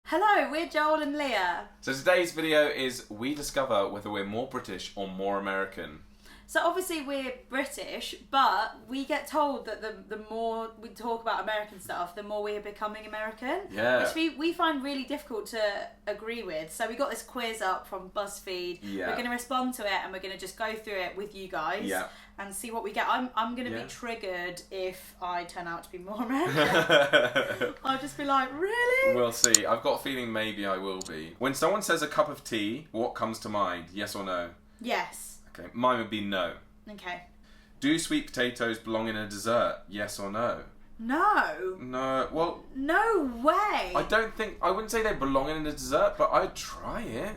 Hello, we're Joel and Lia. So today's video is we discover whether we're more British or more American. So obviously we're British, but we get told that the more we talk about American stuff, the more we are becoming American. Yeah. Which we find really difficult to agree with. So we got this quiz up from Buzzfeed. Yeah. We're going to respond to it and we're going to just go through it with you guys. Yeah. And see what we get. I'm going to be triggered if I turn out to be more American. I'll just be like, really? We'll see. I've got a feeling maybe I will be. When someone says a cup of tea, what comes to mind? Yes or no? Yes. Okay, mine would be no. Okay. Do sweet potatoes belong in a dessert? Yes or no? No. No. Well, no way. I wouldn't say they belong in a dessert, but I'd try it.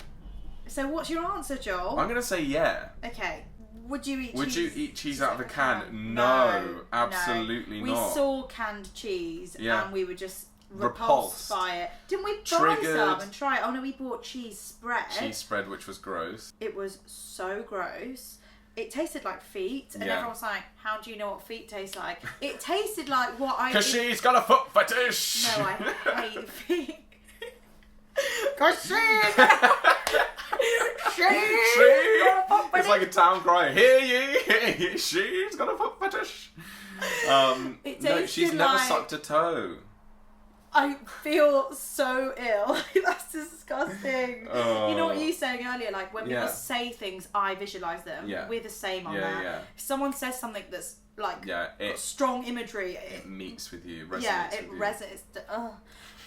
So what's your answer, Joel? I'm going to say yeah. Okay. Would you eat cheese? Would you eat cheese out of a can? No, absolutely not. We saw canned cheese and we were just repulsed by it. Didn't we buy some and try it? Oh no, we bought cheese spread. Cheese spread, which was gross. It was so gross. It tasted like feet, and everyone was like, how do you know what feet taste like? It tasted like what I... Because she's got a foot fetish! No, I hate feet. Because It's like a town cry. Hear ye, she's got a foot fetish. No, she's never sucked a toe. I feel so ill. That's disgusting. You know what you were saying earlier? Like when people say things, I visualise them. Yeah. We're the same on that. Yeah. If someone says something that's like got strong imagery, it meets with you. Resonates it with resonates.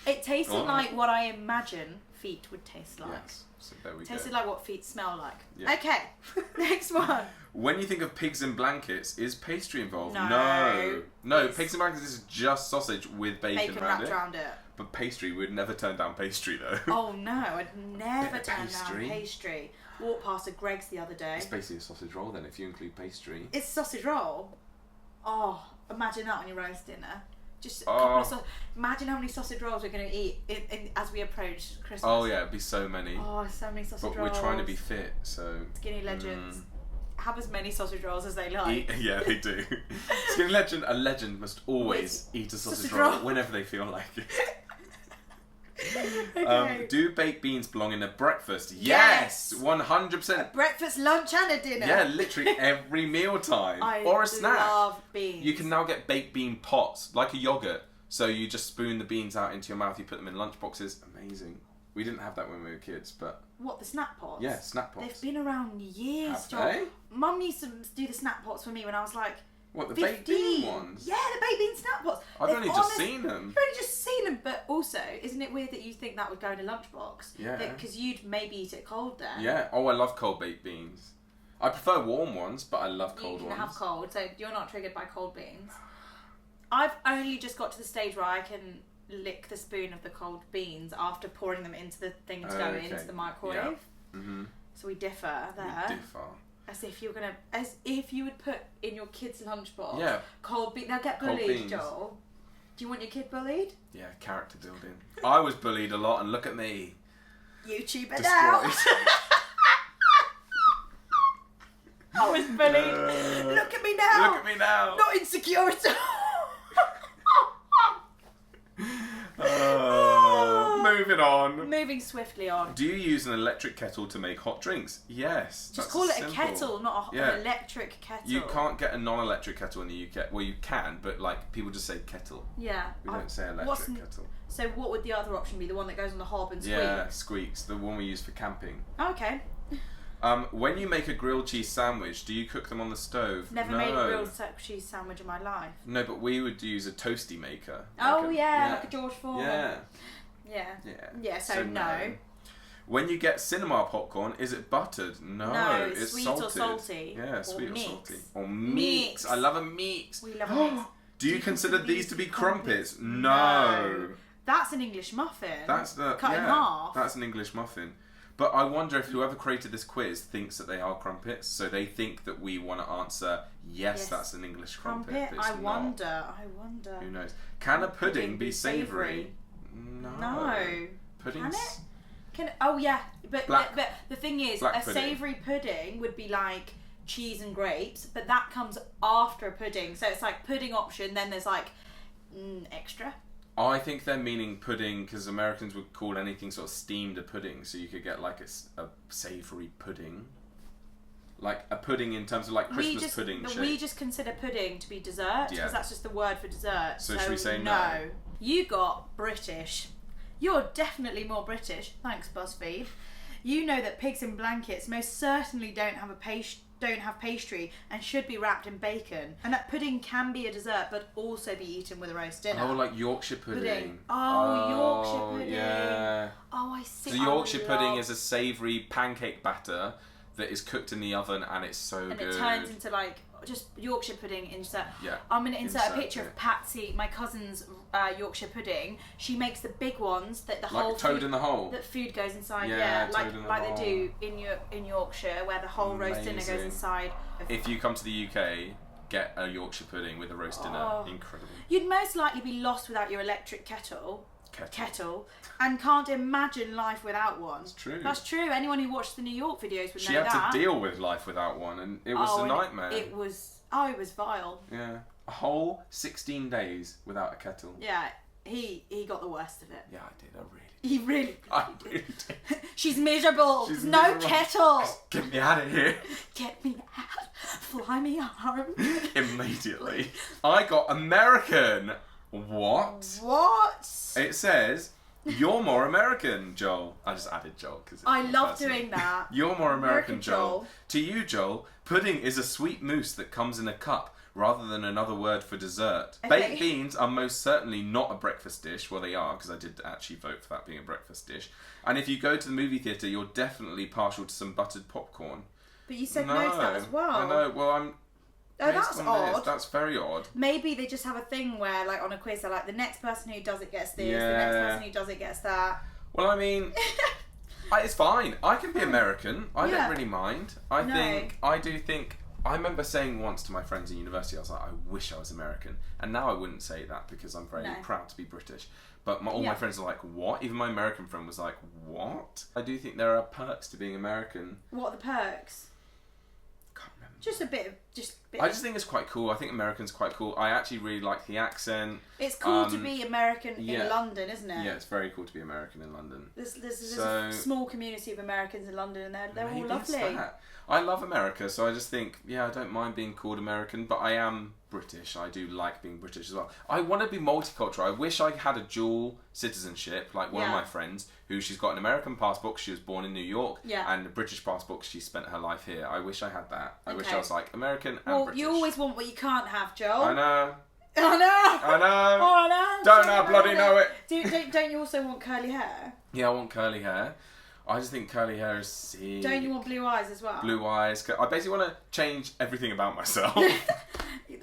It tasted like what I imagine feet would taste like. Yes. So there we tasted go. like what feet smell like. Yeah. Okay, next one. When you think of pigs in blankets, is pastry involved? No. Pigs in blankets is just sausage with bacon wrapped around it. But pastry, we'd never turn down pastry though. Oh no, I'd never turn down pastry. Walked past a Greg's the other day. It's basically a sausage roll then, if you include pastry. It's sausage roll. Oh, imagine that on your roast dinner. Just a couple of imagine how many sausage rolls we're going to eat as we approach Christmas. Oh yeah, it'd be so many. Oh, so many sausage rolls. But we're trying to be fit, so... Skinny legends have as many sausage rolls as they like. Yeah, they do. Skinny legend, a legend must always eat a sausage roll whenever they feel like it. Okay. Do baked beans belong in a breakfast? Yes! 100%. A breakfast, lunch and a dinner. Yeah, literally every meal time. Or a snack. I love beans. You can now get baked bean pots, like a yogurt. So you just spoon the beans out into your mouth, you put them in lunch boxes. Amazing. We didn't have that when we were kids, but... What, the snack pots? Yeah, snack pots. They've been around years, Have they? Mum used to do the snack pots for me when I was like... What, the 15. baked bean ones? Yeah, the baked bean snack pots. I've only just seen them. You've only just seen them, but also, isn't it weird that you think that would go in a lunchbox? Yeah. Because you'd maybe eat it cold then. Yeah. Oh, I love cold baked beans. I prefer warm ones, but I love cold ones. You can have cold, so you're not triggered by cold beans. I've only just got to the stage where I can lick the spoon of the cold beans after pouring them into the thing to go into the microwave. Yeah. Mm-hmm. So we differ there. We differ. As if you would put in your kid's lunchbox. Yeah. Cold beans. They'll get bullied, Joel. Do you want your kid bullied? Yeah, character building. I was bullied a lot, and look at me. YouTuber now. I was bullied. Look at me now. Look at me now. Not insecure at all. Moving on. Moving swiftly on. Do you use an electric kettle to make hot drinks? Yes. Just call it a kettle, not an electric kettle. You can't get a non-electric kettle in the UK. Well, you can, but like people just say kettle. Yeah. We don't say electric kettle. So what would the other option be? The one that goes on the hob and squeaks? Yeah, squeaks. The one we use for camping. Oh, okay. When you make a grilled cheese sandwich, do you cook them on the stove? Never made a grilled cheese sandwich in my life. No, but we would use a toasty maker. Like a George Foreman. Yeah, so no. When you get cinema popcorn, is it buttered? No, it's sweet salted. or salty. Yeah, sweet or mix. salty. Or mix. I love a mix. We love a mix. Do you consider these to be crumpets? No. That's an English muffin. That's cut in half. That's an English muffin. But I wonder if whoever created this quiz thinks that they are crumpets, so they think that we want to answer, yes, that's an English crumpet. But it's I wonder. Who knows? Can a pudding be savoury? No. Puddings? Can it? Oh yeah, but the thing is, a savoury pudding would be like cheese and grapes, but that comes after a pudding. So it's like pudding option, then there's like extra. I think they're meaning pudding because Americans would call anything sort of steamed a pudding, so you could get like a savoury pudding. Like a pudding in terms of like Christmas pudding shape. We just consider pudding to be dessert because that's just the word for dessert. So should we say no? You got British. You're definitely more British. Thanks, Buzzfeed. You know that pigs in blankets most certainly don't have pastry and should be wrapped in bacon, and that pudding can be a dessert but also be eaten with a roast dinner. Oh, like Yorkshire pudding. Yorkshire pudding. Yeah. Oh, I see. So Yorkshire pudding is a savoury pancake batter that is cooked in the oven, and it's so good. And it turns into like just Yorkshire pudding. Yeah. I'm going to insert a picture of Patsy, my cousin's Yorkshire pudding. She makes the big ones that the whole like toad in the hole. That food goes inside. Yeah, like they do in Yorkshire, where the whole roast dinner goes inside. If you come to the UK, get a Yorkshire pudding with a roast dinner. Incredible. You'd most likely be lost without your electric kettle, and can't imagine life without one. It's true. That's true. Anyone who watched the New York videos would know that. She had to deal with life without one, and it was a nightmare. It was vile. Yeah. A whole 16 days without a kettle. Yeah, he got the worst of it. Yeah, I did. He really did. She's miserable. No kettle. Get me out of here. Get me out. Fly me home. Immediately. I got American. What? It says, you're more American, Joel. I just added Joel because I love doing that. You're more American, Joel. To you, Joel, pudding is a sweet mousse that comes in a cup rather than another word for dessert. Okay. Baked beans are most certainly not a breakfast dish. Well, they are, because I did actually vote for that being a breakfast dish. And if you go to the movie theatre, you're definitely partial to some buttered popcorn. But you said no to that as well. I know. Well, I'm... Oh, that's odd. That's very odd. Maybe they just have a thing where, like, on a quiz, they're like, the next person who does it gets this, the next person who does it gets that. Well, I mean, it's fine. I can be American. I don't really mind. I do think... I remember saying once to my friends in university, I was like, I wish I was American. And now I wouldn't say that because I'm very proud to be British. But all my friends are like, what? Even my American friend was like, what? I do think there are perks to being American. What are the perks? Can't remember. Just a bit. I just think it's quite cool. I think American's quite cool. I actually really like the accent. It's cool to be American in London, isn't it? Yeah, it's very cool to be American in London. There's a small community of Americans in London, and they're all lovely. I love America, so I just think, I don't mind being called American, but I am British. I do like being British as well. I want to be multicultural. I wish I had a dual citizenship, like one of my friends, who she's got an American passport, she was born in New York, and a British passport, she spent her life here. I wish I had that. I wish I was like American and British. You always want what you can't have, Joel. I know. I know. I know. Oh, I know. Don't I bloody know it. Don't you also want curly hair? Yeah, I want curly hair. I just think curly hair is sick. Don't you want blue eyes as well? Blue eyes. I basically want to change everything about myself.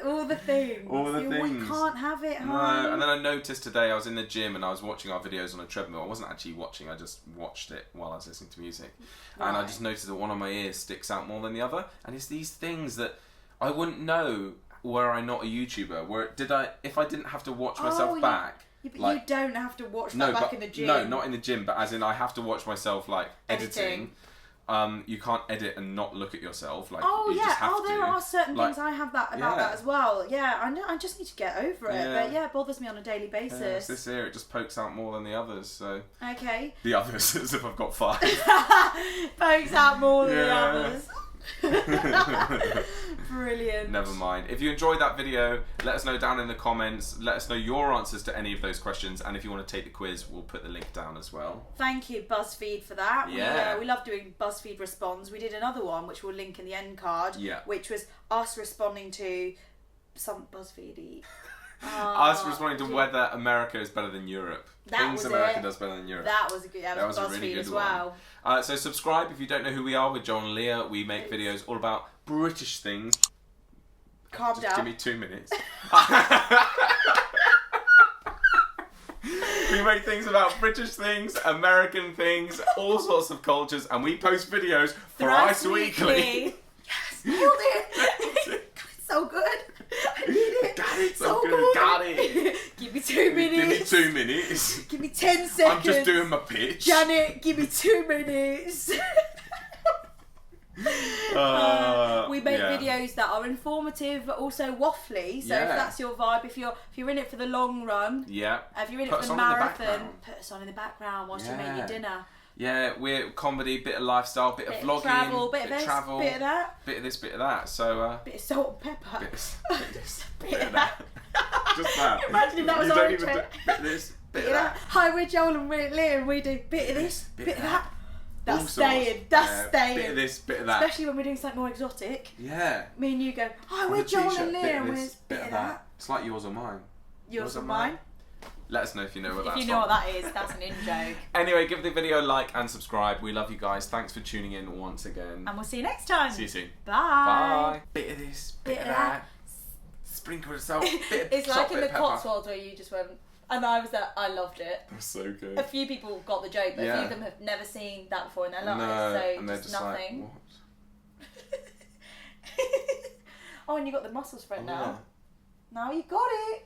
All the things. You can't have it, No, and then I noticed today I was in the gym and I was watching our videos on a treadmill. I wasn't actually watching, I just watched it while I was listening to music. Right. And I just noticed that one of my ears sticks out more than the other. And it's these things that I wouldn't know were I not a YouTuber. If I didn't have to watch myself back... Yeah, but you don't have to watch that back in the gym. No, not in the gym, but as in I have to watch myself editing. You can't edit and not look at yourself. Just have to. There are certain things I have about that as well. Yeah, I know. I just need to get over it. Yeah. But it bothers me on a daily basis. Yeah, it's this ear, it just pokes out more than the others. So okay. The others, as if I've got 5. Pokes out more than the others. Brilliant. Never mind. If you enjoyed that video, let us know down in the comments. Let us know your answers to any of those questions, and if you want to take the quiz, we'll put the link down as well. Thank you, Buzzfeed, for that. Yeah. We love doing Buzzfeed Responds. We did another one, which we'll link in the end card, which was us responding to some BuzzFeed-y. Us responding to whether America is better than Europe. Things America does better than Europe. That was a good. That was a really good as well. So subscribe if you don't know who we are. We're Joel and Lia. We make videos all about British things. Calm down. Give me 2 minutes. We make things about British things, American things, all sorts of cultures, and we post videos thrice weekly. Yes, nailed it. So good. I need it. Got it. So good. Got it. Give me 2 minutes. Give me 2 minutes. Give me 10 seconds. I'm just doing my pitch. Janet, give me 2 minutes. We make videos that are informative but also waffly. So if that's your vibe, if you're in it for the long run, if you're in it for the marathon, put us on in the background whilst you make your dinner. Yeah, we're comedy, bit of lifestyle, bit of vlogging, travel, bit of travel, bit of that, bit of this, bit of that. So bit of salt and pepper, bit of this, bit of that. Just that. Imagine if that was our intro. Bit of this, bit of that. Hi, we're Joel and we're Lia, and we do bit of this, bit of that. That's staying. That's staying. Bit of this, bit of that. Especially when we're doing something more exotic. Yeah. Me and you go, hi, we're Joel and Lia, and we're bit of that. It's like yours or mine. Yours or mine. Let us know if you know what that's If you know what that is, that's an in-joke. Anyway, give the video a like and subscribe. We love you guys. Thanks for tuning in once again. And we'll see you next time. See you soon. Bye. Bye. Bit of this, bit of that. Sprinkle of salt, bit of It's salt, like in the pepper. Cotswolds where you just went, and I was there, I loved it. That's so good. A few people got the joke, but a few of them have never seen that before in their lives. No, so and they're just like, nothing. what? Oh, and you got the muscles for it now. Yeah. Now you got it.